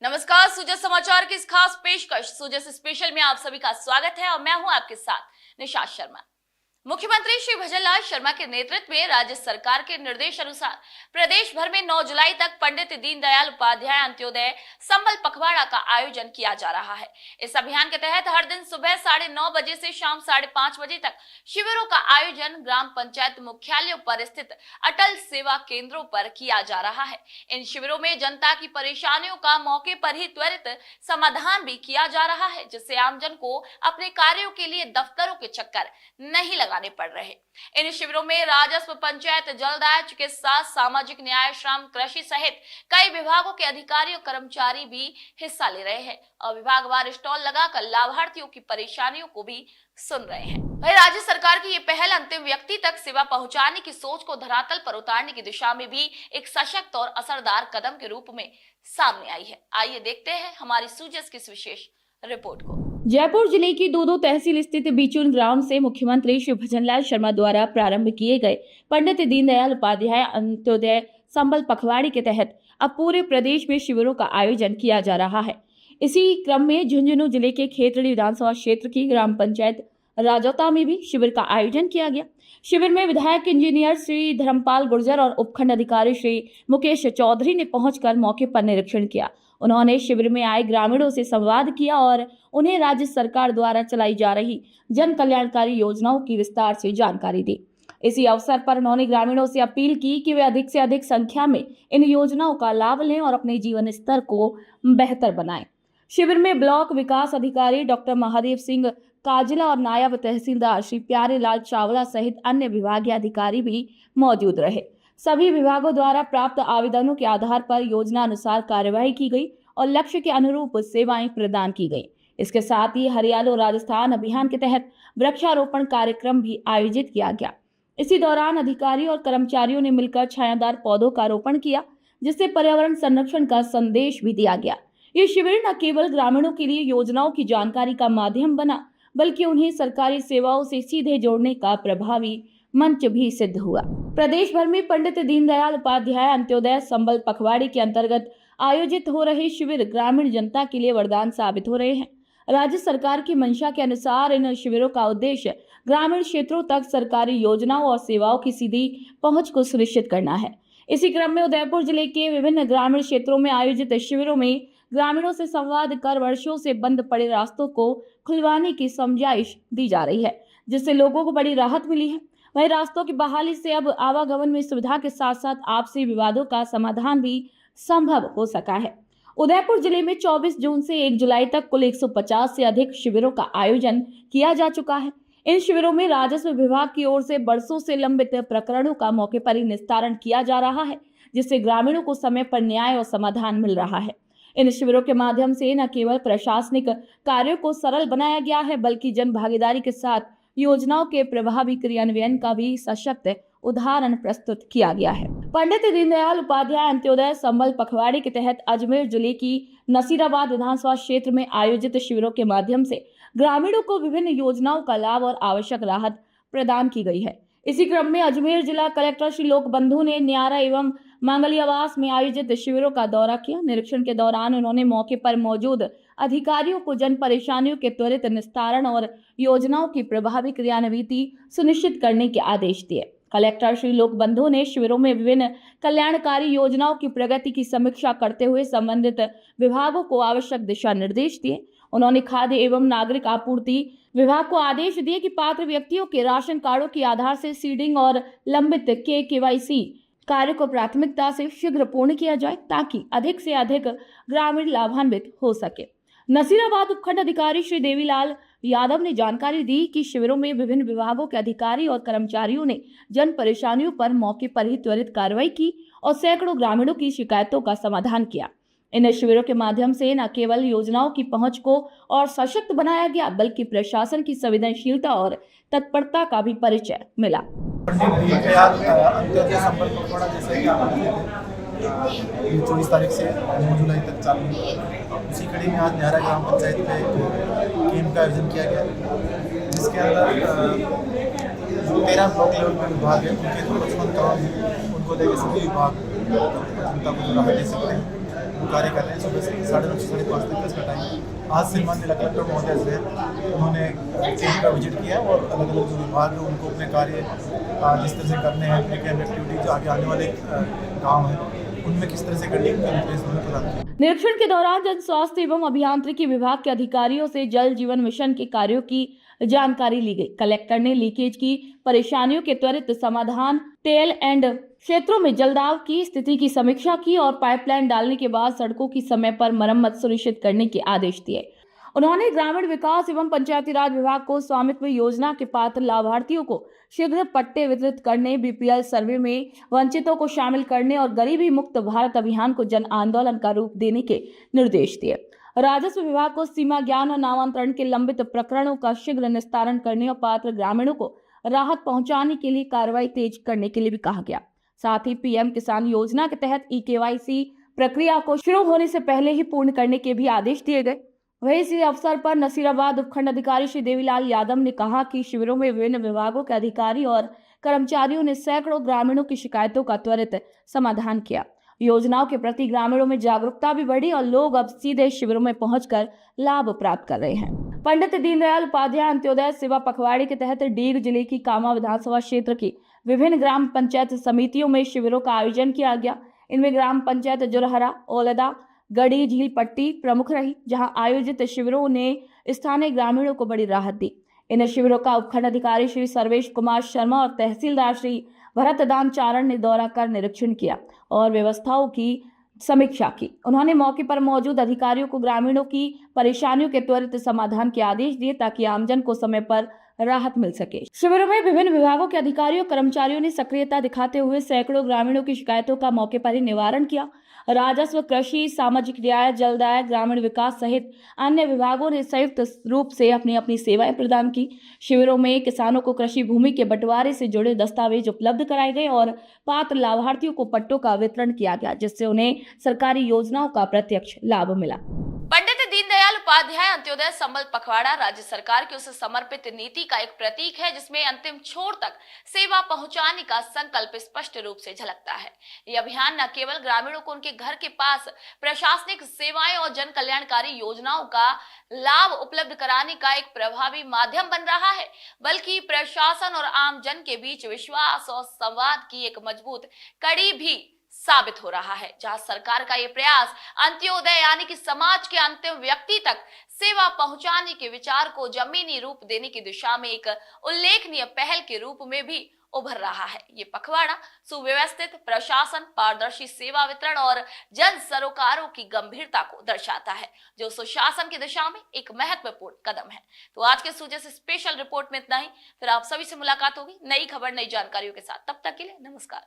नमस्कार, सूजन समाचार की इस खास पेशकश सूजन स्पेशल में आप सभी का स्वागत है और मैं हूं आपके साथ निशा शर्मा। मुख्यमंत्री श्री भजनलाल शर्मा के नेतृत्व में राज्य सरकार के निर्देश अनुसार प्रदेश भर में 9 जुलाई तक पंडित दीनदयाल उपाध्याय अंत्योदय संबल पखवाड़ा का आयोजन किया जा रहा है। इस अभियान के तहत हर दिन सुबह 9:30 बजे से शाम 5:30 बजे तक शिविरों का आयोजन ग्राम पंचायत मुख्यालयों पर स्थित अटल सेवा केंद्रों पर किया जा रहा है। इन शिविरों में जनता की परेशानियों का मौके पर ही त्वरित समाधान भी किया जा रहा है, जिससे आमजन को अपने कार्यों के लिए दफ्तरों के चक्कर नहीं लगाने पड़ रहे। इन शिविरों में राजस्व, पंचायत, जलदाय, चिकित्सा, सामाजिक न्याय, श्रम, कृषि सहित कई विभागों के अधिकारी और कर्मचारी भी हिस्सा ले रहे हैं और विभागवार स्टॉल लगाकर लाभार्थियों की परेशानियों को भी सुन रहे हैं। वहीं राज्य सरकार की ये पहल अंतिम व्यक्ति तक सेवा पहुंचाने की सोच को धरातल पर उतारने की दिशा में भी एक सशक्त और असरदार कदम के रूप में सामने आई है। आइए देखते हैं हमारी सूजस की इस विशेष रिपोर्ट को। जयपुर जिले की दो तहसील स्थित बीचून ग्राम से मुख्यमंत्री श्री भजनलाल शर्मा द्वारा प्रारंभ किए गए पंडित दीनदयाल उपाध्याय अंत्योदय संबल पखवाड़े के तहत अब पूरे प्रदेश में शिविरों का आयोजन किया जा रहा है। इसी क्रम में झुंझुनू जिले के खेतड़ी विधानसभा क्षेत्र की ग्राम पंचायत राजौता में भी शिविर का आयोजन किया गया। शिविर में विधायक इंजीनियर श्री धर्मपाल गुर्जर और उपखंड अधिकारी श्री मुकेश चौधरी ने पहुंचकर मौके पर निरीक्षण किया। उन्होंने शिविर में आए ग्रामीणों से संवाद किया और उन्हें राज्य सरकार द्वारा चलाई जा रही जन कल्याणकारी योजनाओं की विस्तार से जानकारी दी। इसी अवसर पर उन्होंने ग्रामीणों से अपील की कि वे अधिक से अधिक संख्या में इन योजनाओं का लाभ लें और अपने जीवन स्तर को बेहतर बनाएं। शिविर में ब्लॉक विकास अधिकारी डॉक्टर महादेव सिंह काजला और नायब तहसीलदार श्री प्यारे लाल चावला सहित अन्य विभागीय अधिकारी भी मौजूद रहे। सभी विभागों द्वारा प्राप्त आवेदनों के आधार पर योजना अनुसार कार्यवाही की गई और लक्ष्य के अनुरूप सेवाएं प्रदान की गई। इसके साथ ही हरियालो राजस्थान अभियान के तहत वृक्षारोपण कार्यक्रम भी आयोजित किया गया। इसी दौरान अधिकारी और कर्मचारियों ने मिलकर छायादार पौधों का रोपण किया, जिससे पर्यावरण संरक्षण का संदेश भी दिया गया। ये शिविर न केवल ग्रामीणों के लिए योजनाओं की जानकारी का माध्यम बना, बल्कि उन्हें सरकारी सेवाओं से सीधे जोड़ने का प्रभावी मंच भी सिद्ध हुआ। प्रदेश भर में पंडित दीनदयाल उपाध्याय अंत्योदय संबल पखवाड़े के अंतर्गत आयोजित हो रहे शिविर ग्रामीण जनता के लिए वरदान साबित हो रहे हैं। राज्य सरकार की मंशा के अनुसार इन शिविरों का उद्देश्य ग्रामीण क्षेत्रों तक सरकारी योजनाओं और सेवाओं की सीधी पहुंच को सुनिश्चित करना है। इसी क्रम में उदयपुर जिले के विभिन्न ग्रामीण क्षेत्रों में आयोजित शिविरों में ग्रामीणों से संवाद कर वर्षों से बंद पड़े रास्तों को खुलवाने की समझाइश दी जा रही है, जिससे लोगों को बड़ी राहत मिली है। वहीं रास्तों की बहाली से अब आवागमन में सुविधा के साथ साथ आपसी विवादों का समाधान भी संभव हो सका है। उदयपुर जिले में 24 जून से 1 जुलाई तक कुल 150 से अधिक शिविरों का आयोजन किया जा चुका है। इन शिविरों में राजस्व विभाग की ओर से बरसों से लंबित प्रकरणों का मौके पर ही निस्तारण किया जा रहा है, जिससे ग्रामीणों को समय पर न्याय और समाधान मिल रहा है। इन शिविरों के माध्यम से न केवल प्रशासनिक कार्यों को सरल बनाया गया है, बल्कि जन भागीदारी के साथ योजनाओं के प्रभावी क्रियान्वयन का भी सशक्त उदाहरण प्रस्तुत किया गया है। पंडित दीनदयाल उपाध्याय अंत्योदय संबल पखवाड़े के तहत अजमेर जिले की नसीराबाद विधानसभा क्षेत्र में आयोजित शिविरों के माध्यम से ग्रामीणों को विभिन्न योजनाओं का लाभ और आवश्यक राहत प्रदान की गई है। इसी क्रम में अजमेर जिला कलेक्टर श्री लोक बंधु ने न्यारा एवं मांगली आवास में आयोजित शिविरों का दौरा किया। निरीक्षण के दौरान उन्होंने मौके पर मौजूद अधिकारियों को जन परेशानियों के त्वरित निस्तारण और योजनाओं की प्रभावी क्रियान्विति सुनिश्चित करने के आदेश दिए। कलेक्टर श्री लोक बंधु ने शिविरों में विभिन्न कल्याणकारी योजनाओं की प्रगति की समीक्षा करते हुए संबंधित विभागों को आवश्यक दिशा निर्देश दिए। उन्होंने खाद्य एवं नागरिक आपूर्ति विभाग को आदेश दिए कि पात्र व्यक्तियों के राशन कार्डों के आधार से सीडिंग और लंबित केवाईसी कार्य को प्राथमिकता से शीघ्र पूर्ण किया जाए, ताकि अधिक से अधिक ग्रामीण लाभान्वित हो सके। नसीराबाद उपखंड अधिकारी श्री देवीलाल यादव ने जानकारी दी कि शिविरों में विभिन्न विभागों के अधिकारी और कर्मचारियों ने जन परेशानियों पर मौके पर ही त्वरित कार्रवाई की और सैकड़ों ग्रामीणों की शिकायतों का समाधान किया। इन शिविरों के माध्यम से न केवल योजनाओं की पहुंच को और सशक्त बनाया गया, बल्कि प्रशासन की संवेदनशीलता और तत्परता का भी परिचय मिला। अंत्योदय संबल पखवाड़ा जैसे कि 24 तारीख से 9 जुलाई तक चालू है। उसी कड़ी में आज न्यारा ग्राम पंचायत में कैंप का आयोजन किया गया, जिसके अंदर 13 ब्लॉक लेवल पर विभाग है, उनके 55 काम उनको लेकर सभी विभाग जनता को राहत दे सकते हैं। कार्य कर रहे हैं। सुबह से 9:30 से 5:30 तक इसका टाइम। आज से माननीय कलेक्टर महोदय से उन्होंने कैंप का विजिट किया और अलग अलग जो विभाग है उनको अपने कार्य जिस तरह से करने हैं, अपने कैंप एक्टिविटी जो आगे आने वाले गाँव हैं उनमें किस तरह से करने का निर्देश उन्होंने प्रदान किया। निरीक्षण के दौरान जन स्वास्थ्य एवं अभियांत्रिकी विभाग के अधिकारियों से जल जीवन मिशन के कार्यों की जानकारी ली गई। कलेक्टर ने लीकेज की परेशानियों के त्वरित समाधान, टेल एंड क्षेत्रों में जलदाव की स्थिति की समीक्षा की और पाइपलाइन डालने के बाद सड़कों की समय पर मरम्मत सुनिश्चित करने के आदेश दिए। उन्होंने ग्रामीण विकास एवं पंचायती राज विभाग को स्वामित्व योजना के पात्र लाभार्थियों को शीघ्र पट्टे वितरित करने, बीपीएल सर्वे में वंचितों को शामिल करने और गरीबी मुक्त भारत अभियान को जन आंदोलन का रूप देने के निर्देश दिए। राजस्व विभाग को सीमा ज्ञान और नामांतरण के लंबित प्रकरणों का शीघ्र निस्तारण करने और पात्र ग्रामीणों को राहत पहुंचाने के लिए कार्रवाई तेज करने के लिए भी कहा गया। साथ ही पीएम किसान योजना के तहत ई-केवाईसी प्रक्रिया को शुरू होने से पहले ही पूर्ण करने के भी आदेश दिए गए। वहीं इसी अवसर पर नसीराबाद उपखंड अधिकारी श्री देवीलाल यादव ने कहा कि शिविरों में विभिन्न विभागों के अधिकारी और कर्मचारियों ने सैकड़ों ग्रामीणों की शिकायतों का त्वरित समाधान किया। योजनाओं के प्रति ग्रामीणों में जागरूकता भी बढ़ी और लोग अब सीधे शिविरों में पहुंचकर लाभ प्राप्त कर रहे हैं। पंडित दीनदयाल उपाध्याय अंत्योदय सेवा पखवाड़े के तहत डीग जिले की कामा विधानसभा क्षेत्र की विभिन्न ग्राम पंचायत समितियों में शिविरों का आयोजन किया गया। इनमें ग्राम पंचायत जुरहरा, ओलदा, गढ़ी, झील पट्टी प्रमुख रही, जहां आयोजित शिविरों ने स्थानीय ग्रामीणों को बड़ी राहत दी। इन शिविरों का उपखंड अधिकारी श्री सर्वेश कुमार शर्मा और तहसीलदार श्री भरतदान चारण ने दौरा कर निरीक्षण किया और व्यवस्थाओं की समीक्षा की। उन्होंने मौके पर मौजूद अधिकारियों को ग्रामीणों की परेशानियों के त्वरित समाधान के आदेश दिए ताकि आमजन को समय पर राहत मिल सके। शिविरों में विभिन्न विभागों के अधिकारियों कर्मचारियों ने सक्रियता दिखाते हुए सैकड़ों ग्रामीणों की शिकायतों का मौके पर ही निवारण किया। राजस्व, कृषि, सामाजिक न्याय, जलदाय, ग्रामीण विकास सहित अन्य विभागों ने संयुक्त रूप से अपनी अपनी सेवाएं प्रदान की। शिविरों में किसानों को कृषि भूमि के बंटवारे से जुड़े दस्तावेज उपलब्ध कराए गए और पात्र लाभार्थियों को पट्टों का वितरण किया गया, जिससे उन्हें सरकारी योजनाओं का प्रत्यक्ष लाभ मिला। पंडित दीनदयाल उपाध्याय अंत्योदय संबल पखवाड़ा राज्य सरकार की उस समर्पित नीति का एक प्रतीक है जिसमें अंतिम छोर तक सेवा पहुंचाने का संकल्प स्पष्ट रूप से झलकता है। ये अभियान न केवल ग्रामीणों को उनके घर के पास प्रशासनिक सेवाएं और जन कल्याणकारी योजनाओं का लाभ उपलब्ध कराने का एक प्रभावी माध्यम बन रहा है, बल्कि प्रशासन और आम जन के बीच विश्वास और संवाद की एक मजबूत कड़ी भी साबित हो रहा है। जहां सरकार का ये प्रयास अंत्योदय यानी कि समाज के अंतिम व्यक्ति तक सेवा पहुंचाने के विचार को जमीनी रूप देने की दिशा में एक उल्लेखनीय पहल के रूप में भी उभर रहा है। ये पखवाड़ा सुव्यवस्थित प्रशासन, पारदर्शी सेवा वितरण और जन सरोकारों की गंभीरता को दर्शाता है, जो सुशासन की दिशा में एक महत्वपूर्ण कदम है। तो आज के सूचे से स्पेशल रिपोर्ट में इतना ही। फिर आप सभी से मुलाकात होगी नई खबर, नई जानकारियों के साथ। तब तक के लिए नमस्कार।